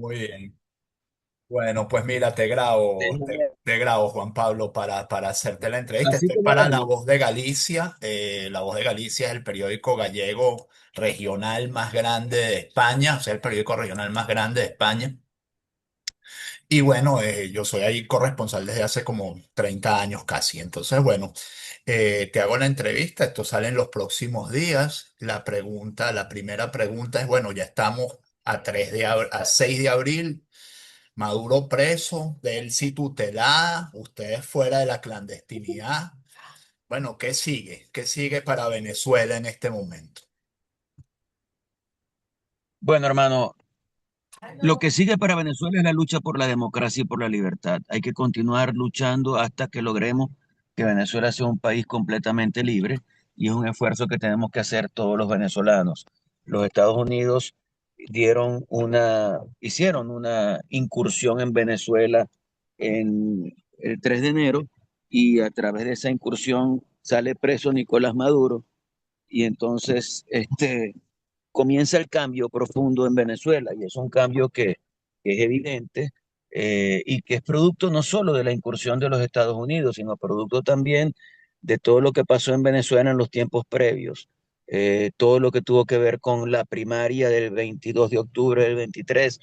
Muy bien. Bueno, pues mira, te grabo, Juan Pablo, para hacerte la entrevista. Así Estoy como para la La vi. Voz de Galicia. La Voz de Galicia es el periódico gallego regional más grande de España, o sea, el periódico regional más grande de España. Y bueno, yo soy ahí corresponsal desde hace como 30 años casi. Entonces, bueno, te hago la entrevista. Esto sale en los próximos días. La primera pregunta es, bueno, ya estamos a 6 de abril. Maduro preso, Delcy tutelada, ustedes fuera de la clandestinidad. Bueno, ¿qué sigue? ¿Qué sigue para Venezuela en este momento? Bueno, hermano, lo que sigue para Venezuela es la lucha por la democracia y por la libertad. Hay que continuar luchando hasta que logremos que Venezuela sea un país completamente libre y es un esfuerzo que tenemos que hacer todos los venezolanos. Los Estados Unidos hicieron una incursión en Venezuela en el 3 de enero y a través de esa incursión sale preso Nicolás Maduro y entonces comienza el cambio profundo en Venezuela y es un cambio que es evidente y que es producto no solo de la incursión de los Estados Unidos, sino producto también de todo lo que pasó en Venezuela en los tiempos previos, todo lo que tuvo que ver con la primaria del 22 de octubre del 23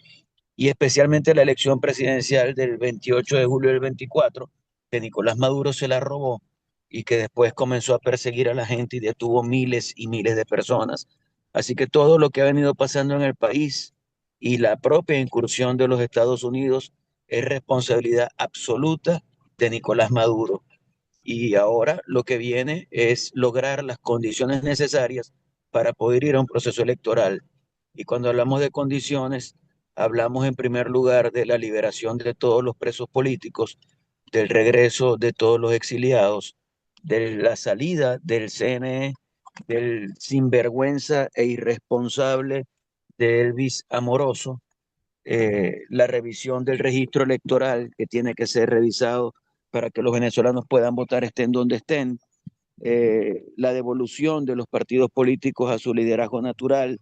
y especialmente la elección presidencial del 28 de julio del 24, que Nicolás Maduro se la robó y que después comenzó a perseguir a la gente y detuvo miles y miles de personas. Así que todo lo que ha venido pasando en el país y la propia incursión de los Estados Unidos es responsabilidad absoluta de Nicolás Maduro. Y ahora lo que viene es lograr las condiciones necesarias para poder ir a un proceso electoral. Y cuando hablamos de condiciones, hablamos en primer lugar de la liberación de todos los presos políticos, del regreso de todos los exiliados, de la salida del CNE, del sinvergüenza e irresponsable de Elvis Amoroso, la revisión del registro electoral que tiene que ser revisado para que los venezolanos puedan votar estén donde estén, la devolución de los partidos políticos a su liderazgo natural,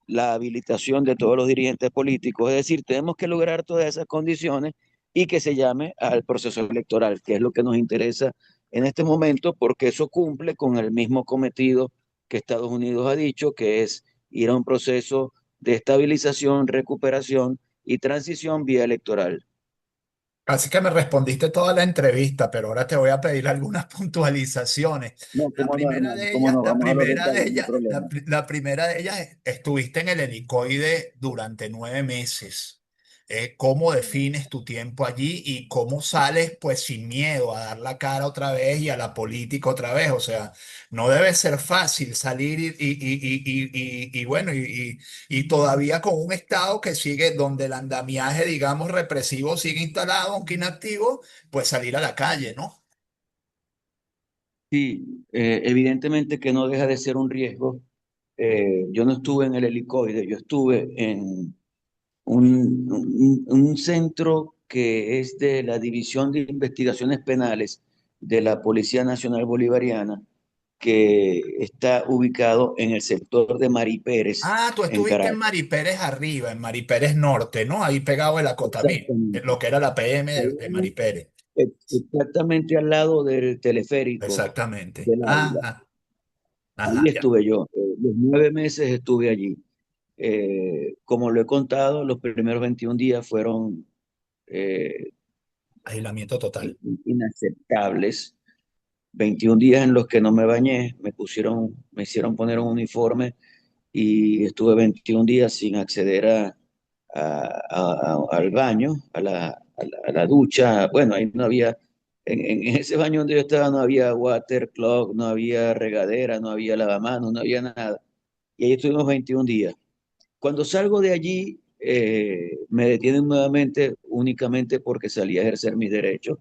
la habilitación de todos los dirigentes políticos. Es decir, tenemos que lograr todas esas condiciones y que se llame al proceso electoral, que es lo que nos interesa en este momento, porque eso cumple con el mismo cometido que Estados Unidos ha dicho, que es ir a un proceso de estabilización, recuperación y transición vía electoral. Así que me respondiste toda la entrevista, pero ahora te voy a pedir algunas puntualizaciones. No, La cómo no, primera hermano, de cómo ellas, no, la vamos a los primera de detalles, no hay ellas, problema. la primera de ellas, estuviste en el helicoide durante 9 meses. ¿Cómo defines tu tiempo allí y cómo sales pues sin miedo a dar la cara otra vez y a la política otra vez? O sea, no debe ser fácil salir y bueno, y todavía con un Estado que sigue, donde el andamiaje, digamos, represivo sigue instalado, aunque inactivo, pues salir a la calle, ¿no? Sí, evidentemente que no deja de ser un riesgo. Yo no estuve en el helicoide, yo estuve en un centro que es de la División de Investigaciones Penales de la Policía Nacional Bolivariana, que está ubicado en el sector de Mari Pérez, Ah, tú en estuviste en Caracas. Mari Pérez arriba, en Mari Pérez Norte, ¿no? Ahí pegado el Acotamil, Exactamente. lo que era la PM de Mari Pérez. Exactamente al lado del teleférico Exactamente. del Ávila. Ajá, Ahí ajá, ya. estuve yo, los 9 meses estuve allí. Como lo he contado, los primeros 21 días fueron eh, Aislamiento total. inaceptables. 21 días en los que no me bañé, me hicieron poner un uniforme y estuve 21 días sin acceder al baño, a la ducha. Bueno, ahí no había, en ese baño donde yo estaba no había water clock, no había regadera, no había lavamanos, no había nada. Y ahí estuvimos 21 días. Cuando salgo de allí, me detienen nuevamente únicamente porque salí a ejercer mis derechos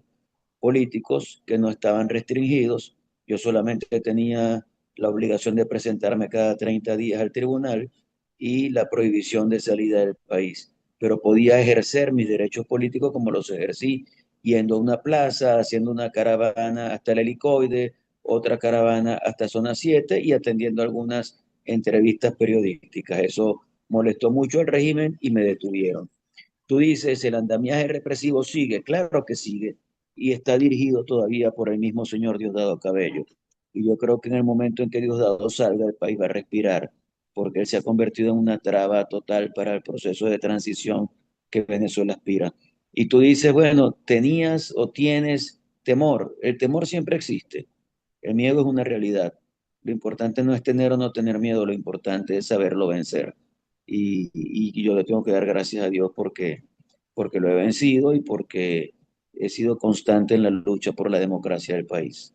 políticos que no estaban restringidos. Yo solamente tenía la obligación de presentarme cada 30 días al tribunal y la prohibición de salida del país. Pero podía ejercer mis derechos políticos como los ejercí, yendo a una plaza, haciendo una caravana hasta el helicoide, otra caravana hasta zona 7 y atendiendo algunas entrevistas periodísticas. Eso molestó mucho al régimen y me detuvieron. Tú dices, el andamiaje represivo sigue, claro que sigue, y está dirigido todavía por el mismo señor Diosdado Cabello. Y yo creo que en el momento en que Diosdado salga, el país va a respirar, porque él se ha convertido en una traba total para el proceso de transición que Venezuela aspira. Y tú dices, bueno, tenías o tienes temor. El temor siempre existe. El miedo es una realidad. Lo importante no es tener o no tener miedo, lo importante es saberlo vencer. Y yo le tengo que dar gracias a Dios porque lo he vencido y porque he sido constante en la lucha por la democracia del país.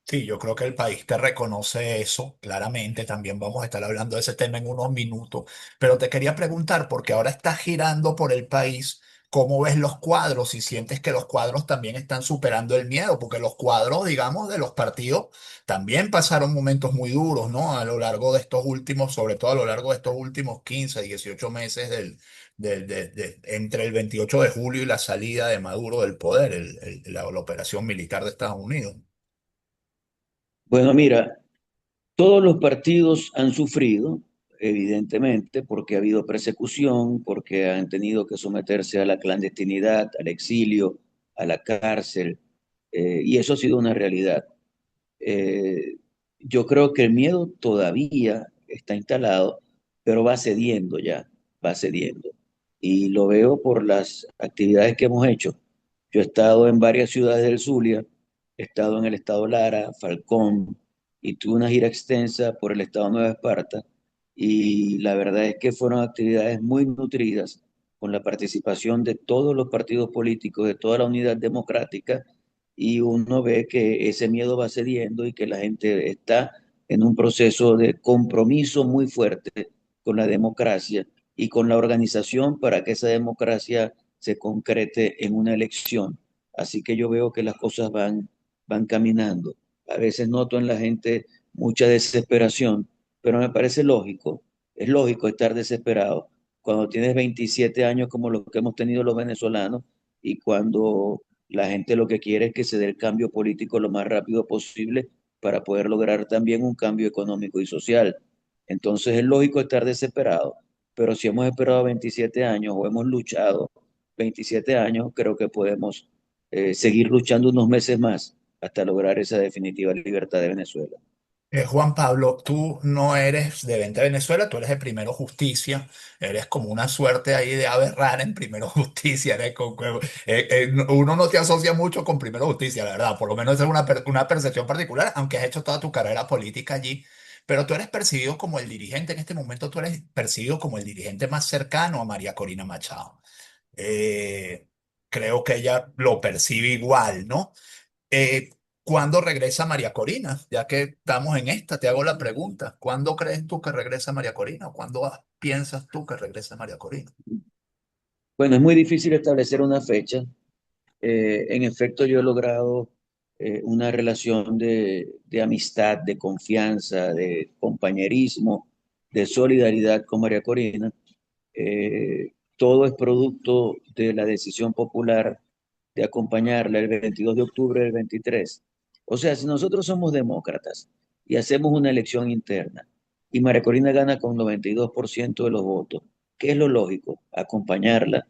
Sí, yo creo que el país te reconoce eso claramente. También vamos a estar hablando de ese tema en unos minutos. Pero te quería preguntar, porque ahora estás girando por el país, ¿cómo ves los cuadros? Si sientes que los cuadros también están superando el miedo, porque los cuadros, digamos, de los partidos también pasaron momentos muy duros, ¿no? A lo largo de estos últimos, sobre todo a lo largo de estos últimos 15, 18 meses entre el 28 de julio y la salida de Maduro del poder, la operación militar de Estados Unidos. Bueno, mira, todos los partidos han sufrido, evidentemente, porque ha habido persecución, porque han tenido que someterse a la clandestinidad, al exilio, a la cárcel, y eso ha sido una realidad. Eh, yo creo que el miedo todavía está instalado, pero va cediendo ya, va cediendo. Y lo veo por las actividades que hemos hecho. Yo he estado en varias ciudades del Zulia, he estado en el estado Lara, Falcón, y tuve una gira extensa por el estado Nueva Esparta, y la verdad es que fueron actividades muy nutridas con la participación de todos los partidos políticos, de toda la unidad democrática, y uno ve que ese miedo va cediendo y que la gente está en un proceso de compromiso muy fuerte con la democracia y con la organización para que esa democracia se concrete en una elección. Así que yo veo que las cosas van caminando. A veces noto en la gente mucha desesperación, pero me parece lógico, es lógico estar desesperado cuando tienes 27 años como los que hemos tenido los venezolanos y cuando la gente lo que quiere es que se dé el cambio político lo más rápido posible para poder lograr también un cambio económico y social. Entonces es lógico estar desesperado, pero si hemos esperado 27 años o hemos luchado 27 años, creo que podemos seguir luchando unos meses más hasta lograr esa definitiva libertad de Venezuela. Juan Pablo, tú no eres de Vente Venezuela, tú eres de Primero Justicia, eres como una suerte ahí de ave rara en Primero Justicia, uno no te asocia mucho con Primero Justicia, la verdad, por lo menos es una percepción particular, aunque has hecho toda tu carrera política allí, pero tú eres percibido como el dirigente, en este momento tú eres percibido como el dirigente más cercano a María Corina Machado. Eh, Creo que ella lo percibe igual, ¿no? Eh, ¿Cuándo regresa María Corina? Ya que estamos en esta, te hago la pregunta. ¿Cuándo crees tú que regresa María Corina? ¿O cuándo piensas tú que regresa María Corina? Bueno, es muy difícil establecer una fecha. En efecto, yo he logrado una relación de amistad, de confianza, de compañerismo, de solidaridad con María Corina. Todo es producto de la decisión popular de acompañarla el 22 de octubre del 23. O sea, si nosotros somos demócratas y hacemos una elección interna y María Corina gana con 92% de los votos, ¿qué es lo lógico? Acompañarla.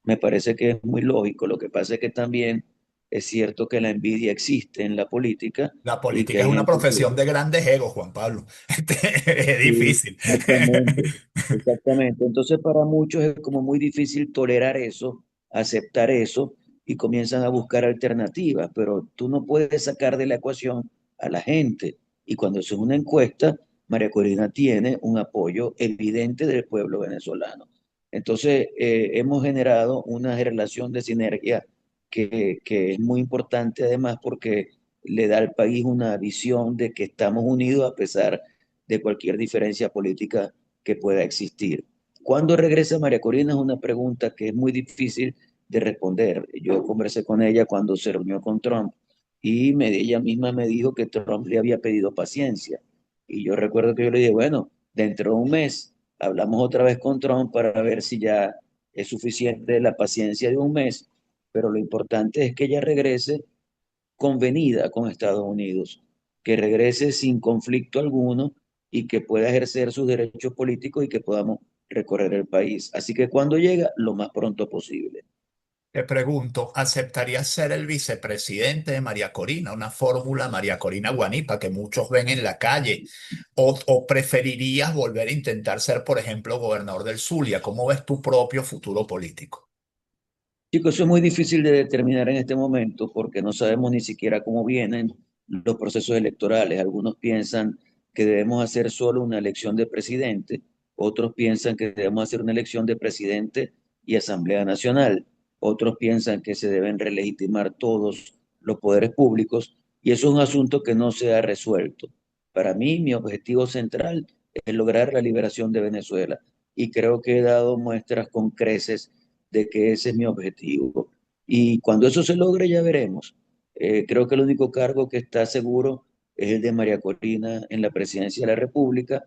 Me parece que es muy lógico. Lo que pasa es que también es cierto que la envidia existe en la política La y que política es hay una gente profesión que... de grandes egos, Juan Pablo. Es Sí, difícil. exactamente, exactamente. Entonces para muchos es como muy difícil tolerar eso, aceptar eso y comienzan a buscar alternativas, pero tú no puedes sacar de la ecuación a la gente. Y cuando se es una encuesta, María Corina tiene un apoyo evidente del pueblo venezolano. Entonces hemos generado una relación de sinergia que es muy importante además porque le da al país una visión de que estamos unidos a pesar de cualquier diferencia política que pueda existir. ¿Cuándo regresa María Corina? Es una pregunta que es muy difícil de responder. Yo conversé con ella cuando se reunió con Trump y ella misma me dijo que Trump le había pedido paciencia. Y yo recuerdo que yo le dije, bueno, dentro de un mes hablamos otra vez con Trump para ver si ya es suficiente la paciencia de un mes, pero lo importante es que ella regrese convenida con Estados Unidos, que regrese sin conflicto alguno y que pueda ejercer sus derechos políticos y que podamos recorrer el país. Así que cuando llega, lo más pronto posible. Te pregunto, ¿aceptarías ser el vicepresidente de María Corina, una fórmula María Corina Guanipa que muchos ven en la calle? ¿O preferirías volver a intentar ser, por ejemplo, gobernador del Zulia? ¿Cómo ves tu propio futuro político? Chicos, eso es muy difícil de determinar en este momento porque no sabemos ni siquiera cómo vienen los procesos electorales. Algunos piensan que debemos hacer solo una elección de presidente, otros piensan que debemos hacer una elección de presidente y Asamblea Nacional, otros piensan que se deben relegitimar todos los poderes públicos y eso es un asunto que no se ha resuelto. Para mí, mi objetivo central es lograr la liberación de Venezuela y creo que he dado muestras con creces de que ese es mi objetivo. Y cuando eso se logre, ya veremos. Creo que el único cargo que está seguro es el de María Corina en la presidencia de la República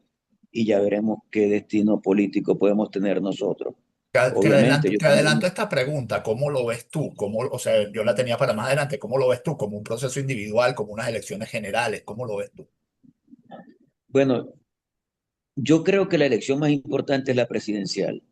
y ya veremos qué destino político podemos tener nosotros. Obviamente, yo Te también, adelanto esta pregunta, ¿cómo lo ves tú? ¿Cómo, o sea, yo la tenía para más adelante, ¿cómo lo ves tú? ¿Como un proceso individual, como unas elecciones generales? ¿Cómo lo ves tú? bueno, yo creo que la elección más importante es la presidencial.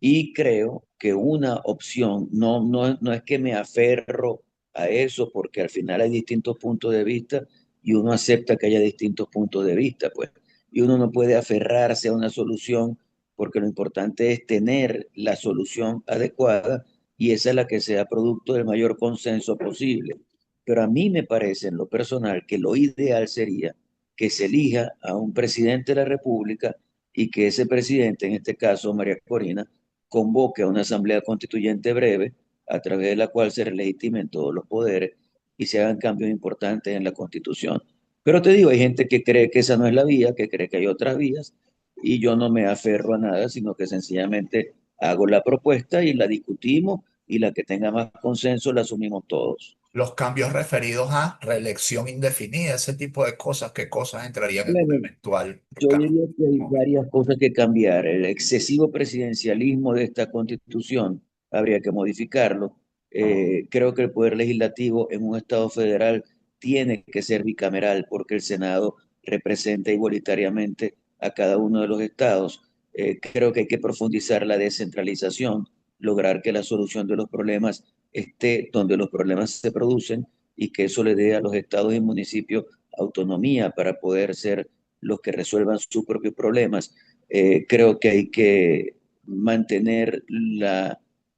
Y creo que una opción, no es que me aferro a eso, porque al final hay distintos puntos de vista y uno acepta que haya distintos puntos de vista, pues. Y uno no puede aferrarse a una solución, porque lo importante es tener la solución adecuada y esa es la que sea producto del mayor consenso posible. Pero a mí me parece en lo personal que lo ideal sería que se elija a un presidente de la República y que ese presidente, en este caso María Corina, convoque a una asamblea constituyente breve a través de la cual se relegitimen todos los poderes y se hagan cambios importantes en la Constitución. Pero te digo, hay gente que cree que esa no es la vía, que cree que hay otras vías, y yo no me aferro a nada, sino que sencillamente hago la propuesta y la discutimos y la que tenga más consenso la asumimos todos. Los cambios referidos a reelección indefinida, ese tipo de cosas, ¿qué cosas entrarían en un Bueno, eventual yo cambio? diría que hay varias cosas que cambiar. El excesivo presidencialismo de esta constitución habría que modificarlo. Creo que el poder legislativo en un Estado federal tiene que ser bicameral porque el Senado representa igualitariamente a cada uno de los estados. Creo que hay que profundizar la descentralización, lograr que la solución de los problemas esté donde los problemas se producen y que eso le dé a los estados y municipios autonomía para poder ser los que resuelvan sus propios problemas. Creo que hay que mantener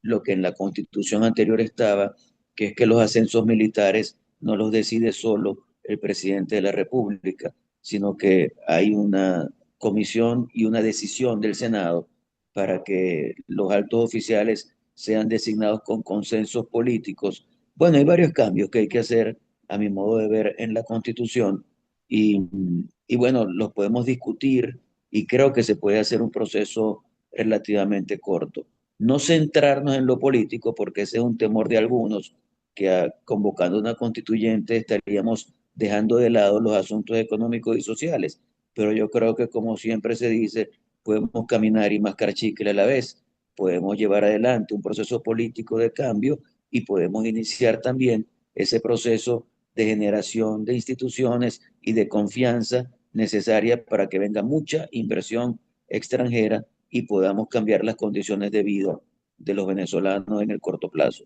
lo que en la constitución anterior estaba, que es que los ascensos militares no los decide solo el presidente de la República, sino que hay una comisión y una decisión del Senado para que los altos oficiales sean designados con consensos políticos. Bueno, hay varios cambios que hay que hacer, a mi modo de ver, en la Constitución y, y bueno, los podemos discutir y creo que se puede hacer un proceso relativamente corto. No centrarnos en lo político, porque ese es un temor de algunos, que convocando una constituyente estaríamos dejando de lado los asuntos económicos y sociales. Pero yo creo que, como siempre se dice, podemos caminar y mascar chicle a la vez. Podemos llevar adelante un proceso político de cambio y podemos iniciar también ese proceso de generación de instituciones y de confianza necesaria para que venga mucha inversión extranjera y podamos cambiar las condiciones de vida de los venezolanos en el corto plazo.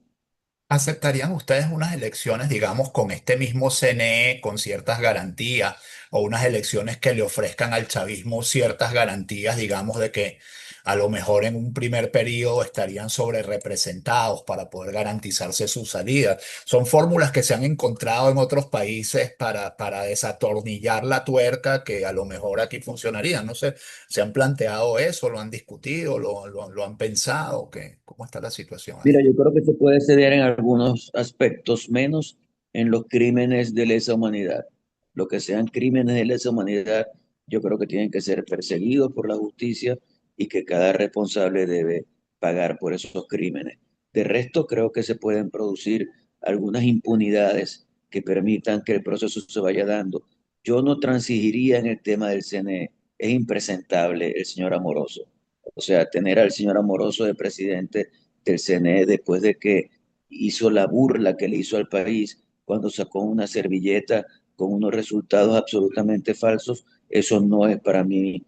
¿Aceptarían ustedes unas elecciones, digamos, con este mismo CNE, con ciertas garantías, o unas elecciones que le ofrezcan al chavismo ciertas garantías, digamos, de que a lo mejor en un primer periodo estarían sobre representados para poder garantizarse su salida? Son fórmulas que se han encontrado en otros países para desatornillar la tuerca que a lo mejor aquí funcionarían. No sé, ¿se han planteado eso? ¿Lo han discutido? ¿Lo han pensado? ¿Qué? ¿Cómo está la situación Mira, ahí? yo creo que se puede ceder en algunos aspectos, menos en los crímenes de lesa humanidad. Lo que sean crímenes de lesa humanidad, yo creo que tienen que ser perseguidos por la justicia y que cada responsable debe pagar por esos crímenes. De resto, creo que se pueden producir algunas impunidades que permitan que el proceso se vaya dando. Yo no transigiría en el tema del CNE. Es impresentable el señor Amoroso. O sea, tener al señor Amoroso de presidente del CNE después de que hizo la burla que le hizo al país cuando sacó una servilleta con unos resultados absolutamente falsos, eso no es para mí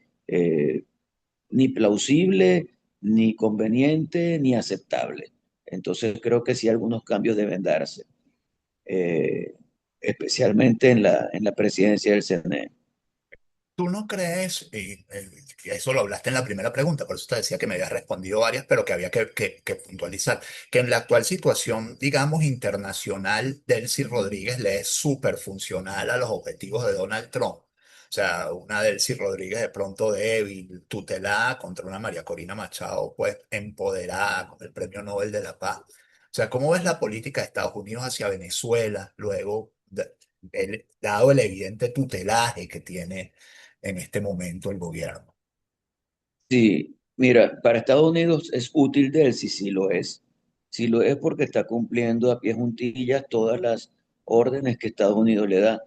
ni plausible, ni conveniente, ni aceptable. Entonces creo que sí algunos cambios deben darse, eh, especialmente en la presidencia del CNE. ¿Tú no crees, y eso lo hablaste en la primera pregunta, por eso te decía que me habías respondido varias, pero que había que puntualizar, que en la actual situación, digamos, internacional, Delcy Rodríguez le es súper funcional a los objetivos de Donald Trump? O sea, una Delcy Rodríguez de pronto débil, tutelada contra una María Corina Machado, pues empoderada con el Premio Nobel de la Paz. O sea, ¿cómo ves la política de Estados Unidos hacia Venezuela luego, dado el evidente tutelaje que tiene en este momento el gobierno? Sí, mira, para Estados Unidos es útil Delcy, sí lo es. Sí lo es porque está cumpliendo a pie juntillas todas las órdenes que Estados Unidos le da.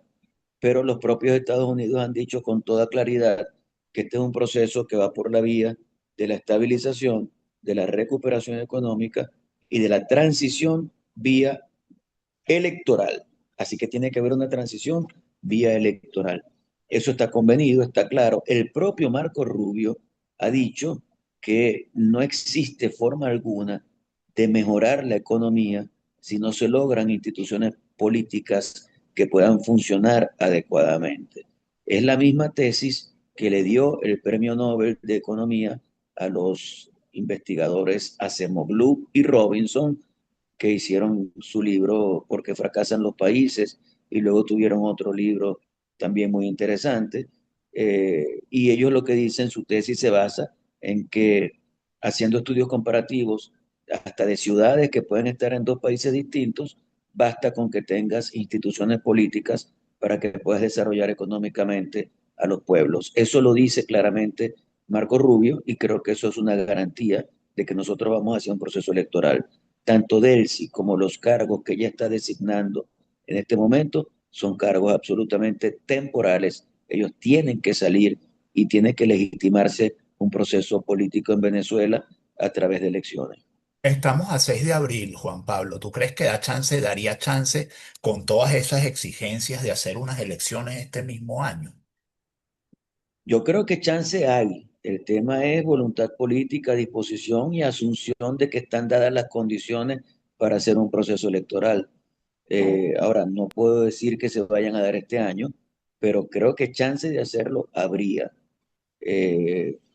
Pero los propios Estados Unidos han dicho con toda claridad que este es un proceso que va por la vía de la estabilización, de la recuperación económica y de la transición vía electoral. Así que tiene que haber una transición vía electoral. Eso está convenido, está claro. El propio Marco Rubio ha dicho que no existe forma alguna de mejorar la economía si no se logran instituciones políticas que puedan funcionar adecuadamente. Es la misma tesis que le dio el Premio Nobel de Economía a los investigadores Acemoglu y Robinson, que hicieron su libro ¿Por qué fracasan los países? Y luego tuvieron otro libro también muy interesante. Y ellos lo que dicen, su tesis se basa en que haciendo estudios comparativos hasta de ciudades que pueden estar en dos países distintos, basta con que tengas instituciones políticas para que puedas desarrollar económicamente a los pueblos. Eso lo dice claramente Marco Rubio y creo que eso es una garantía de que nosotros vamos hacia un proceso electoral. Tanto Delcy como los cargos que ella está designando en este momento son cargos absolutamente temporales. Ellos tienen que salir y tiene que legitimarse un proceso político en Venezuela a través de elecciones. Estamos a 6 de abril, Juan Pablo. ¿Tú crees que daría chance con todas esas exigencias de hacer unas elecciones este mismo año? Yo creo que chance hay. El tema es voluntad política, disposición y asunción de que están dadas las condiciones para hacer un proceso electoral. Ahora, no puedo decir que se vayan a dar este año, pero creo que chance de hacerlo habría.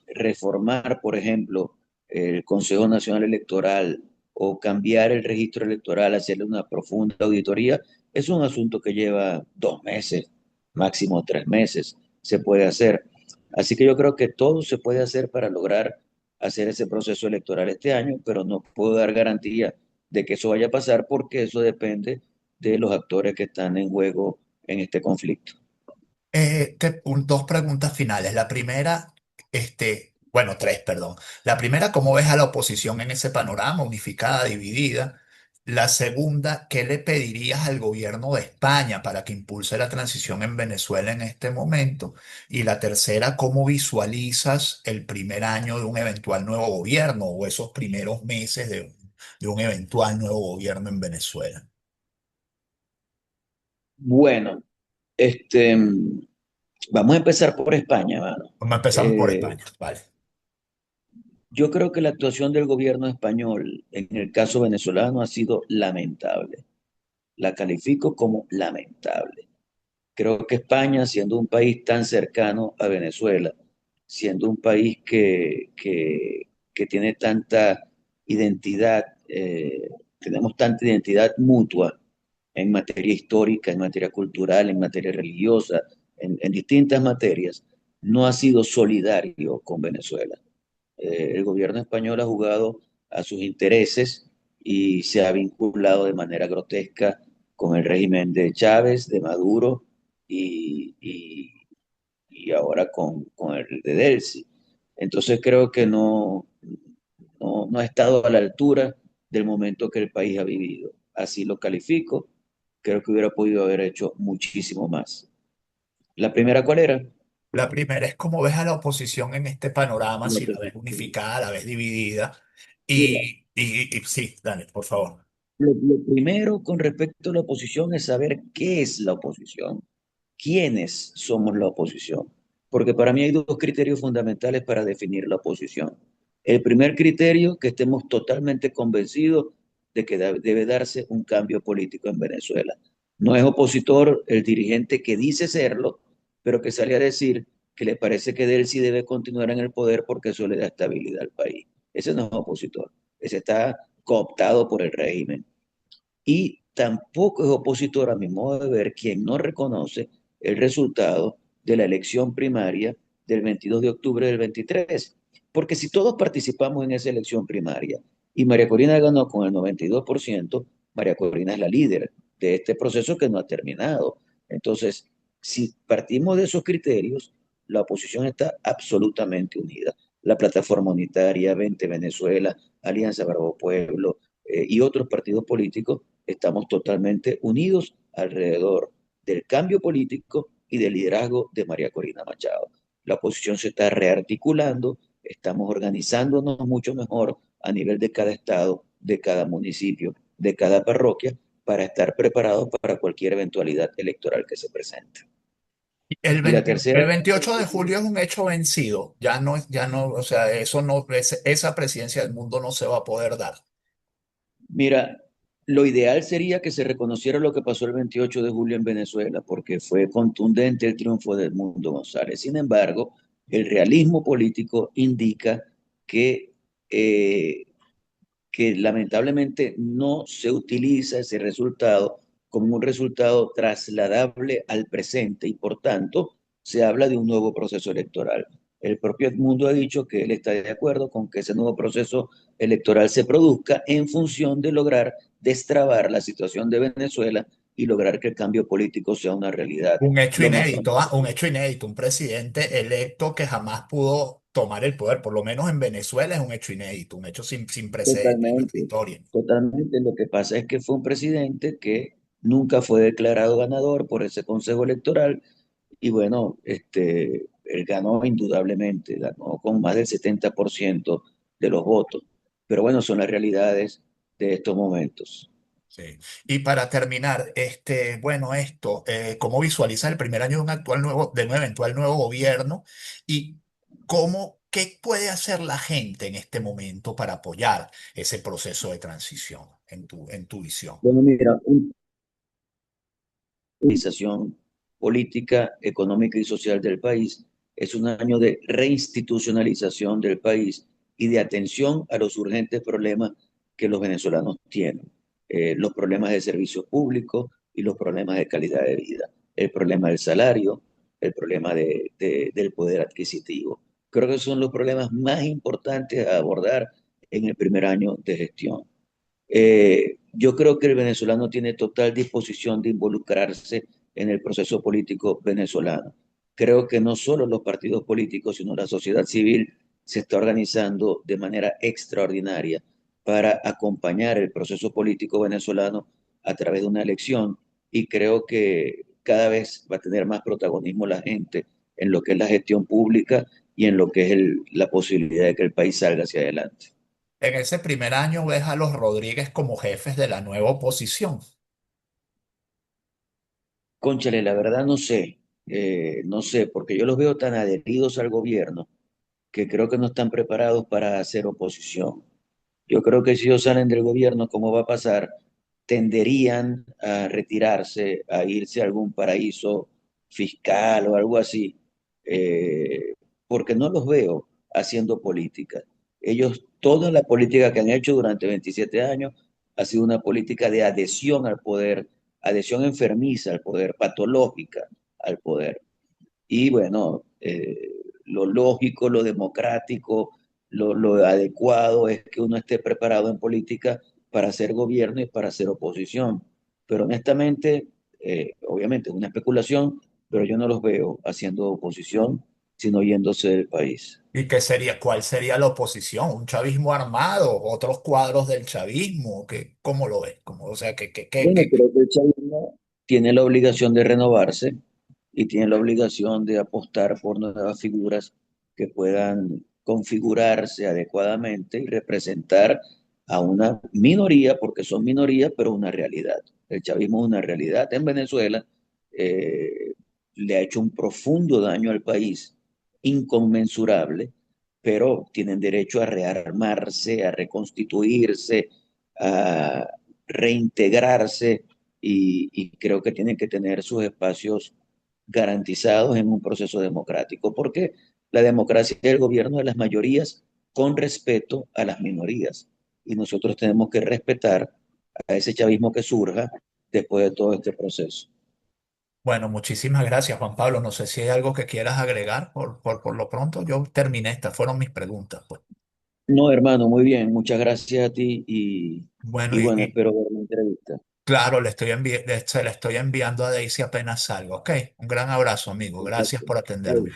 Reformar, por ejemplo, el Consejo Nacional Electoral o cambiar el registro electoral, hacerle una profunda auditoría, es un asunto que lleva 2 meses, máximo 3 meses, se puede hacer. Así que yo creo que todo se puede hacer para lograr hacer ese proceso electoral este año, pero no puedo dar garantía de que eso vaya a pasar porque eso depende de los actores que están en juego en este conflicto. Dos preguntas finales. La primera, bueno, tres, perdón. La primera, ¿cómo ves a la oposición en ese panorama, unificada, dividida? La segunda, ¿qué le pedirías al gobierno de España para que impulse la transición en Venezuela en este momento? Y la tercera, ¿cómo visualizas el primer año de un eventual nuevo gobierno o esos primeros meses de un eventual nuevo gobierno en Venezuela? Bueno, este, vamos a empezar por España, mano. Vamos empezamos por Eh, España, ¿vale? yo creo que la actuación del gobierno español en el caso venezolano ha sido lamentable. La califico como lamentable. Creo que España, siendo un país tan cercano a Venezuela, siendo un país que tiene tanta identidad, tenemos tanta identidad mutua en materia histórica, en materia cultural, en materia religiosa, en distintas materias, no ha sido solidario con Venezuela. El gobierno español ha jugado a sus intereses y se ha vinculado de manera grotesca con el régimen de Chávez, de Maduro y, y- y ahora con el de Delcy. Entonces creo que no ha estado a la altura del momento que el país ha vivido. Así lo califico. Creo que hubiera podido haber hecho muchísimo más. La primera, ¿cuál era? La primera es cómo ves a la oposición en este panorama, si la ves unificada, la ves dividida. Mira, Y sí, dale, por favor. lo primero con respecto a la oposición es saber qué es la oposición, quiénes somos la oposición. porque para mí hay dos criterios fundamentales para definir la oposición. El primer criterio, que estemos totalmente convencidos de que debe darse un cambio político en Venezuela. No es opositor el dirigente que dice serlo, pero que sale a decir que le parece que de él sí debe continuar en el poder porque eso le da estabilidad al país. Ese no es opositor, ese está cooptado por el régimen. Y tampoco es opositor, a mi modo de ver, quien no reconoce el resultado de la elección primaria del 22 de octubre del 23. Porque si todos participamos en esa elección primaria y María Corina ganó con el 92%, María Corina es la líder de este proceso que no ha terminado. Entonces, si partimos de esos criterios, la oposición está absolutamente unida. La Plataforma Unitaria, 20 Venezuela, Alianza Bravo Pueblo y otros partidos políticos estamos totalmente unidos alrededor del cambio político y del liderazgo de María Corina Machado. La oposición se está rearticulando, estamos organizándonos mucho mejor a nivel de cada estado, de cada municipio, de cada parroquia, para estar preparados para cualquier eventualidad electoral que se presente. El Y la 20 tercera, el 28 de julio es un hecho vencido. Ya no, o sea, eso no, esa presidencia del mundo no se va a poder dar. mira, lo ideal sería que se reconociera lo que pasó el 28 de julio en Venezuela, porque fue contundente el triunfo de Edmundo González. Sin embargo, el realismo político indica que, eh, que lamentablemente no se utiliza ese resultado como un resultado trasladable al presente y por tanto se habla de un nuevo proceso electoral. El propio Edmundo ha dicho que él está de acuerdo con que ese nuevo proceso electoral se produzca en función de lograr destrabar la situación de Venezuela y lograr que el cambio político sea una realidad Un hecho lo más pronto inédito, ¿ah? Un posible. hecho inédito, un presidente electo que jamás pudo tomar el poder, por lo menos en Venezuela es un hecho inédito, un hecho sin precedentes en nuestra Totalmente, historia. totalmente. Lo que pasa es que fue un presidente que nunca fue declarado ganador por ese Consejo Electoral y bueno, él ganó indudablemente, ganó con más del 70% de los votos. Pero bueno, son las realidades de estos momentos. Sí. Y para terminar, bueno, ¿cómo visualizas el primer año de un de un eventual nuevo gobierno y qué puede hacer la gente en este momento para apoyar ese proceso de transición en tu visión? Bueno, mira, una organización política, económica y social del país es un año de reinstitucionalización del país y de atención a los urgentes problemas que los venezolanos tienen. Los problemas de servicios públicos y los problemas de calidad de vida, el problema del salario, el problema del poder adquisitivo. Creo que son los problemas más importantes a abordar en el primer año de gestión. Yo creo que el venezolano tiene total disposición de involucrarse en el proceso político venezolano. Creo que no solo los partidos políticos, sino la sociedad civil se está organizando de manera extraordinaria para acompañar el proceso político venezolano a través de una elección y creo que cada vez va a tener más protagonismo la gente en lo que es la gestión pública y en lo que es la posibilidad de que el país salga hacia adelante. En ese primer año ves a los Rodríguez como jefes de la nueva oposición. Cónchale, la verdad no sé, porque yo los veo tan adheridos al gobierno que creo que no están preparados para hacer oposición. Yo creo que si ellos salen del gobierno, como va a pasar, tenderían a retirarse, a irse a algún paraíso fiscal o algo así, porque no los veo haciendo política. Ellos, toda la política que han hecho durante 27 años ha sido una política de adhesión al poder, adhesión enfermiza al poder, patológica al poder. Y bueno, lo lógico, lo democrático, lo adecuado es que uno esté preparado en política para hacer gobierno y para hacer oposición. Pero honestamente, obviamente es una especulación, pero yo no los veo haciendo oposición, sino yéndose del país. ¿Y cuál sería la oposición? ¿Un chavismo armado? ¿Otros cuadros del chavismo? ¿Cómo lo ves? O sea, Bueno, creo que el chavismo tiene la obligación de renovarse y tiene la obligación de apostar por nuevas figuras que puedan configurarse adecuadamente y representar a una minoría, porque son minorías, pero una realidad. El chavismo es una realidad en Venezuela, le ha hecho un profundo daño al país inconmensurable, pero tienen derecho a rearmarse, a reconstituirse, a reintegrarse y creo que tienen que tener sus espacios garantizados en un proceso democrático, porque la democracia es el gobierno de las mayorías con respeto a las minorías. Y nosotros tenemos que respetar a ese chavismo que surja después de todo este proceso. Bueno, muchísimas gracias, Juan Pablo. No sé si hay algo que quieras agregar por lo pronto. Yo terminé, estas fueron mis preguntas, pues. No, hermano, muy bien, muchas gracias a ti Bueno, y bueno, espero ver la entrevista. claro, se le estoy enviando a Daisy apenas salgo. Ok, un gran abrazo, amigo. Gracias Perfecto. por Hey, atenderme.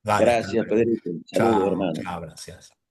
Vale, hasta gracias, luego. Pedrito. Saludos, Chao, hermano. chao, gracias.